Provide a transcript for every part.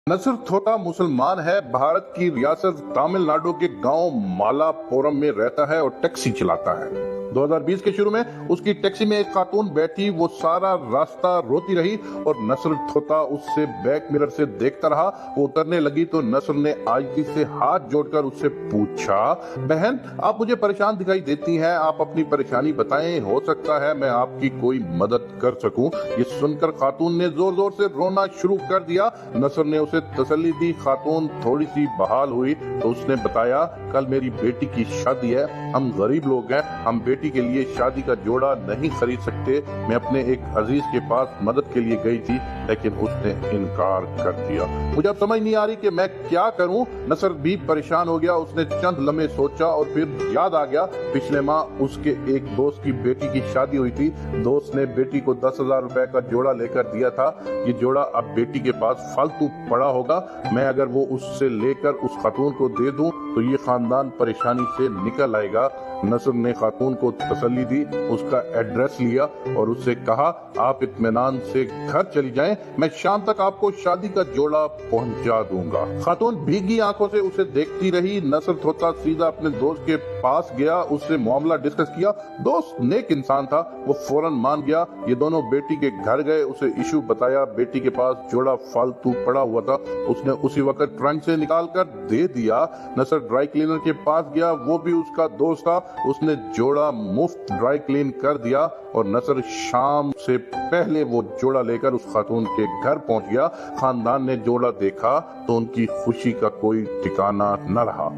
नसर थोता मुसलमान है। भारत की रियासत तमिलनाडु के गांव मालापुरम में रहता है और टैक्सी चलाता है। 2020 के शुरू में उसकी टैक्सी में एक खातून बैठी, वो सारा रास्ता रोती रही और नसर थोता उससे बैक मिरर से देखता रहा। वो उतरने लगी तो नसर ने आजिज़ी से हाथ जोड़कर उससे पूछा, बहन आप मुझे परेशान दिखाई देती हैं, आप अपनी परेशानी बताएं, हो सकता है मैं आपकी कोई मदद कर सकूं। ये सुनकर खातून ने जोर जोर से रोना शुरू कर दिया। नसर ने उसे तसल्ली दी। खातून थोड़ी सी बहाल हुई तो उसने बताया, कल मेरी बेटी की शादी है, हम गरीब लोग हैं, हम बेटी के लिए शादी का जोड़ा नहीं खरीद सकते। मैं अपने एक अजीज के पास मदद के लिए गई थी, लेकिन उसने इनकार कर दिया। मुझे अब समझ नहीं आ रही कि मैं क्या करूं। नसर भी परेशान हो गया। उसने चंद लम्हे सोचा और फिर याद आ गया, पिछले माह उसके एक दोस्त की बेटी की शादी हुई थी। दोस्त ने बेटी को 10,000 रुपए का जोड़ा लेकर दिया था। ये जोड़ा अब बेटी के पास फालतू पड़ा होगा। मैं अगर वो उससे लेकर उस खातून को दे दूं तो ये खानदान परेशानी से निकल आएगा। नसर ने खातून को तसल्ली दी, उसका एड्रेस लिया और उससे कहा, आप इत्मीनान से घर चली जाएं, मैं शाम तक आपको शादी का जोड़ा पहुंचा दूंगा। खातून भीगी आंखों से उसे देखती रही। नसर थोता सीधा अपने दोस्त के पास गया, उससे मामला डिस्कस किया। दोस्त नेक इंसान था, वो फौरन मान गया। ये दोनों बेटी के घर गए, उसे इशू बताया। बेटी के पास जोड़ा फालतू पड़ा हुआ था, उसने उसी वक्त ट्रंक से निकाल कर दे दिया। नसर ड्राई क्लीनर के पास गया, वो भी उसका दोस्त था, उसने जोड़ा मुफ्त ड्राई क्लीन कर दिया और नसर शाम से पहले वो जोड़ा लेकर उस खातून के घर पहुंच गया। खानदान ने जोड़ा देखा तो उनकी खुशी का कोई ठिकाना न रहा।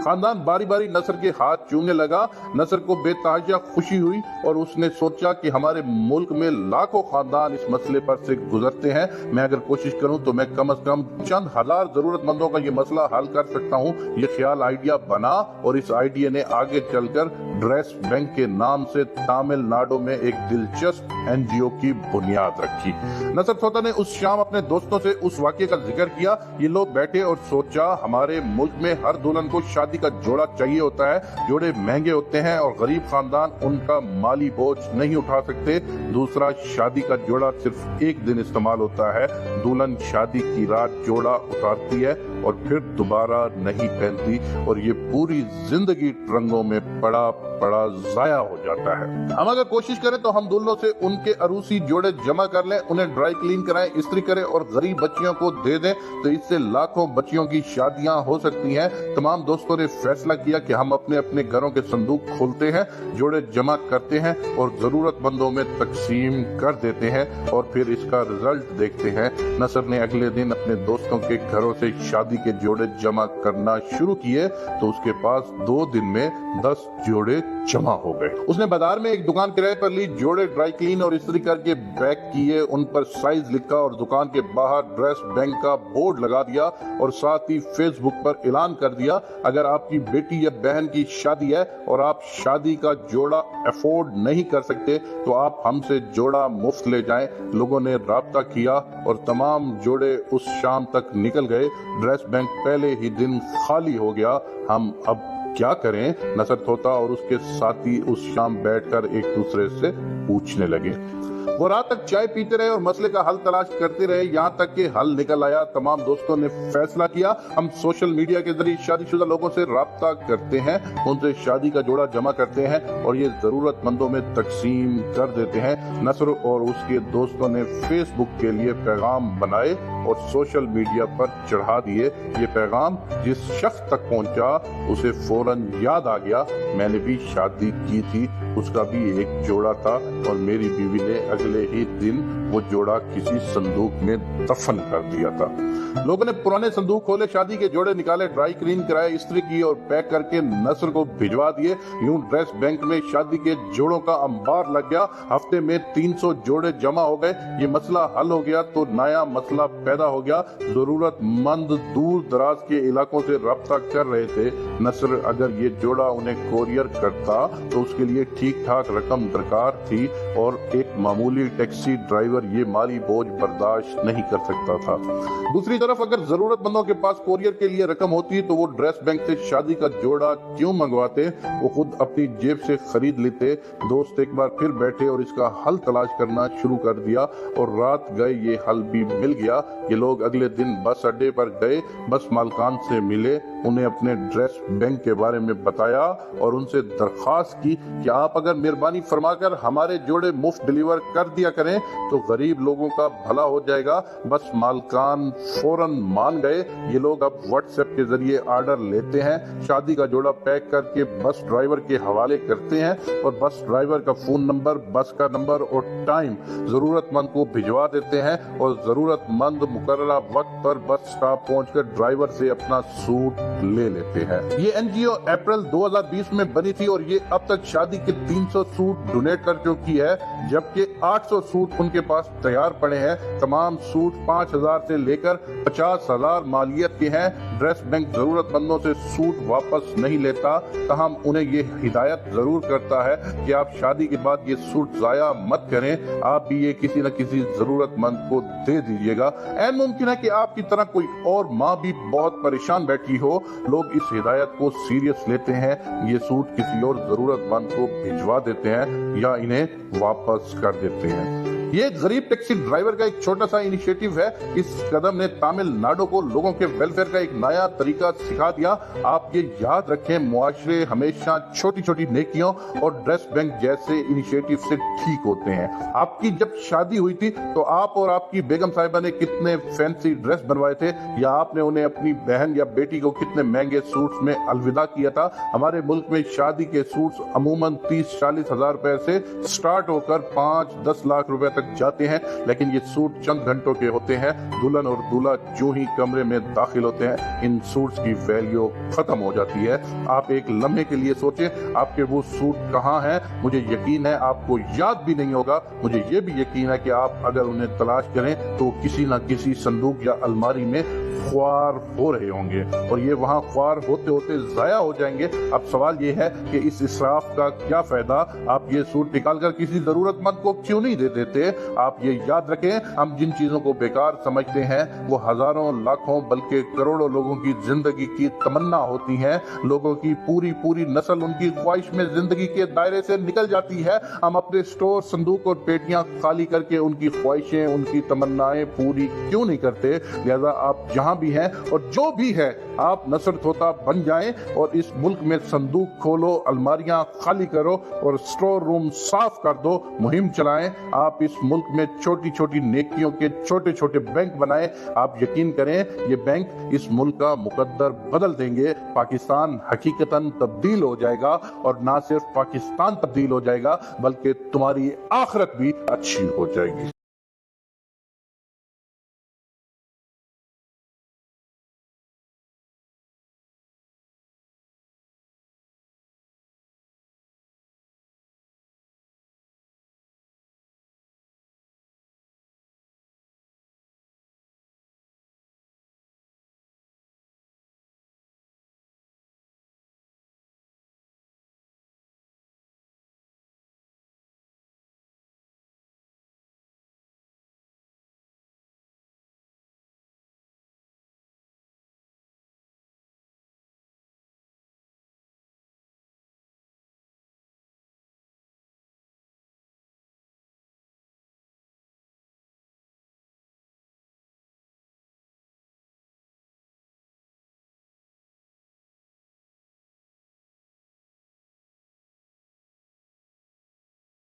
खानदान बारी बारी नसर के हाथ चूमने लगा। नसर को बेतहाशा खुशी हुई और उसने सोचा कि हमारे मुल्क में लाखों खानदान इस मसले पर से गुजरते हैं। मैं अगर कोशिश करूं तो मैं कम से कम चंद हजार जरूरतमंदों का ये मसला हल कर सकता हूं। ये ख्याल आइडिया बना और इस आइडिया ने आगे चलकर ड्रेस बैंक के नाम से तमिलनाडु में एक दिलचस्प NGO की बुनियाद रखी। नसर थोता ने उस शाम अपने दोस्तों से उस वाक़ये का जिक्र किया। ये लोग बैठे और सोचा, हमारे मुल्क में हर दुल्हन को शादी का जोड़ा चाहिए होता है। जोड़े महंगे होते हैं और गरीब खानदान उनका माली बोझ नहीं उठा सकते। दूसरा, शादी का जोड़ा सिर्फ एक दिन इस्तेमाल होता है। दुल्हन शादी की रात जोड़ा उतारती है और फिर दोबारा नहीं पहनती और ये पूरी जिंदगी रंगों में पड़ा पड़ा जाया हो जाता है। हम अगर कोशिश करें तो हम दुल्हनों से उनके अरूसी जोड़े जमा कर लें, उन्हें ड्राई क्लीन कराएं, इस्त्री करें और गरीब बच्चियों को दे दें तो इससे लाखों बच्चियों की शादियां हो सकती हैं। तमाम दोस्तों ने फैसला किया कि हम अपने अपने घरों के संदूक खोलते हैं, जोड़े जमा करते हैं और जरूरतमंदों में तकसीम कर देते हैं और फिर इसका रिजल्ट देखते हैं। नसर ने अगले दिन अपने दोस्तों के घरों से शादी के जोड़े जमा करना शुरू किए तो उसके पास 2 दिन में 10 जोड़े जमा हो गए। उसने बाजार में एक दुकान किराए पर ली, जोड़े ड्राई क्लीन और इस्त्री करके पैक किए, उन पर साइज लिखा और दुकान के बाहर ड्रेस बैंक का बोर्ड लगा दिया और साथ ही फेसबुक पर ऐलान कर दिया, अगर आपकी बेटी या बहन की शादी है और आप शादी का जोड़ा अफोर्ड नहीं कर सकते तो आप हमसे जोड़ा मुफ्त ले जाएं। लोगों ने राब्ता किया और तमाम जोड़े उस शाम तक निकल गए। ड्रेस बैंक पहले ही दिन खाली हो गया। हम अब क्या करें? नसर थोता और उसके साथी उस शाम बैठकर एक दूसरे से पूछने लगे। वो रात तक चाय पीते रहे और मसले का हल तलाश करते रहे, यहाँ तक कि हल निकल आया। तमाम दोस्तों ने फैसला किया, हम सोशल मीडिया के जरिए शादीशुदा लोगों से राब्ता करते हैं, उनसे शादी का जोड़ा जमा करते हैं और ये जरूरतमंदों में तकसीम कर देते हैं। नसर और उसके दोस्तों ने फेसबुक के लिए पैगाम बनाए और सोशल मीडिया पर चढ़ा दिए। ये पैगाम जिस शख्स तक पहुंचा उसे फौरन याद आ गया, मैंने भी शादी की थी, उसका भी एक जोड़ा था और मेरी बीवी ने अगले ही दिन वो जोड़ा किसी संदूक में दफन कर दिया था। लोगों ने पुराने संदूक खोले, शादी के जोड़े निकाले, ड्राई क्लीन कराए, इस्त्री की और पैक करके नसर को भिजवा दिए। यूं ड्रेस बैंक में शादी के जोड़ों का अंबार लग गया। हफ्ते में 300 जोड़े जमा हो गए। ये मसला हल हो गया तो नया मसला पैदा हो गया। जरूरतमंद दूर दराज के इलाकों से रब्ता कर रहे थे। नसर अगर ये जोड़ा उन्हें कोरियर करता तो उसके लिए ठीक ठाक रकम दरकार थी और एक मामूली टैक्सी ड्राइवर पर ये माली बोझ बर्दाश्त नहीं कर सकता था। दूसरी तरफ अगर जरूरतमंदों के पास कोरियर के लिए रकम होती तो वो ड्रेस बैंक से शादी का जोड़ा क्यों मंगवाते, वो खुद अपनी जेब से खरीद लेते। दोस्त एक बार फिर बैठे और इसका हल तलाश करना शुरू कर दिया और रात गए ये हल भी मिल गया। ये लोग अगले दिन बस अड्डे पर गए, बस मालकान से मिले, उन्हें अपने ड्रेस बैंक के बारे में बताया और उनसे दरख्वास्त की कि आप अगर मेहरबानी फरमाकर हमारे जोड़े मुफ्त डिलीवर कर दिया करें तो गरीब लोगों का भला हो जाएगा। बस मालकान फौरन मान गए। ये लोग अब व्हाट्सएप के जरिए ऑर्डर लेते हैं, शादी का जोड़ा पैक करके बस ड्राइवर के हवाले करते हैं और बस ड्राइवर का फोन नंबर, बस का नंबर और टाइम जरूरतमंद को भिजवा देते हैं और जरूरतमंद मुकर्ररा वक्त पर बस स्टॉप पहुंचकर ड्राइवर से अपना सूट ले लेते हैं। ये एनजीओ अप्रैल 2020 में बनी थी और ये अब तक शादी के 300 सूट डोनेट कर चुकी है, जबकि 800 सूट उनके पास तैयार पड़े हैं। तमाम सूट 5,000 से लेकर 50,000 मालियत के हैं। ड्रेस बैंक जरूरतमंदों से सूट वापस नहीं लेता, तहम उन्हें ये हिदायत जरूर करता है कि आप शादी के बाद ये सूट जाया मत करें, आप भी ये किसी न किसी जरूरतमंद को दे दीजिएगा। ऐन मुमकिन है कि आपकी तरह कोई और माँ भी बहुत परेशान बैठी हो। लोग इस हिदायत को सीरियस लेते हैं, ये सूट किसी और जरूरतमंद को भिजवा देते हैं या इन्हें वापस कर देते हैं। ये गरीब टैक्सी ड्राइवर का एक छोटा सा इनिशिएटिव है। इस कदम ने तमिलनाडु को लोगों के वेलफेयर का एक नया तरीका सिखा दिया। आप ये याद रखें, मुआशरे हमेशा छोटी छोटी नेकियों और ड्रेस बैंक जैसे इनिशिएटिव से ठीक होते हैं। आपकी जब शादी हुई थी तो आप और आपकी बेगम साहिबा ने कितने फैंसी ड्रेस बनवाए थे, या आपने उन्हें अपनी बहन या बेटी को कितने महंगे सूट्स में अलविदा किया था। हमारे मुल्क में शादी के सूट्स अमूमन 30-40 हजार रुपए से स्टार्ट होकर 5-10 लाख रुपए तक जाते हैं, लेकिन ये सूट चंद घंटों के होते हैं। दुल्हन और दूल्हा जो ही कमरे में दाखिल होते हैं, इन सूट्स की वैल्यू खत्म हो जाती है। आप एक लम्हे के लिए सोचें, आपके वो सूट कहाँ हैं। मुझे यकीन है आपको याद भी नहीं होगा। मुझे ये भी यकीन है कि आप अगर उन्हें तलाश करें तो किसी न किसी संदूक या अलमारी में ख्वार हो रहे होंगे और ये वहाँ ख्वार होते होते जाया हो जाएंगे। अब सवाल ये है कि इस इसराफ का क्या फायदा। आप ये सूट निकालकर किसी जरूरतमंद को क्यों नहीं दे देते। आप ये याद रखें, हम जिन चीजों को बेकार समझते हैं वो हजारों लाखों बल्कि करोड़ों लोगों की जिंदगी की तमन्ना होती हैं। लोगों की पूरी पूरी नस्ल उनकी ख्वाहिश में जिंदगी के दायरे से निकल जाती है। हम अपने स्टोर, संदूक और पेटियां खाली करके उनकी ख्वाहिशें, उनकी तमन्नाएं पूरी क्यों नहीं करते। लिहाजा आप जहां भी हैं और जो भी है, आप नसर तोता बन जाएं और इस मुल्क में संदूक खोलो, अलमारियां खाली करो और स्टोर रूम साफ कर दो। मुहिम चलाएं। आप इस मुल्क में छोटी छोटी नेकियों के छोटे छोटे बैंक बनाएं। आप यकीन करें, ये बैंक इस मुल्क का मुकद्दर बदल देंगे। पाकिस्तान हकीकतन तब्दील हो जाएगा और ना सिर्फ पाकिस्तान तब्दील हो जाएगा बल्कि तुम्हारी आखिरत भी अच्छी हो जाएगी।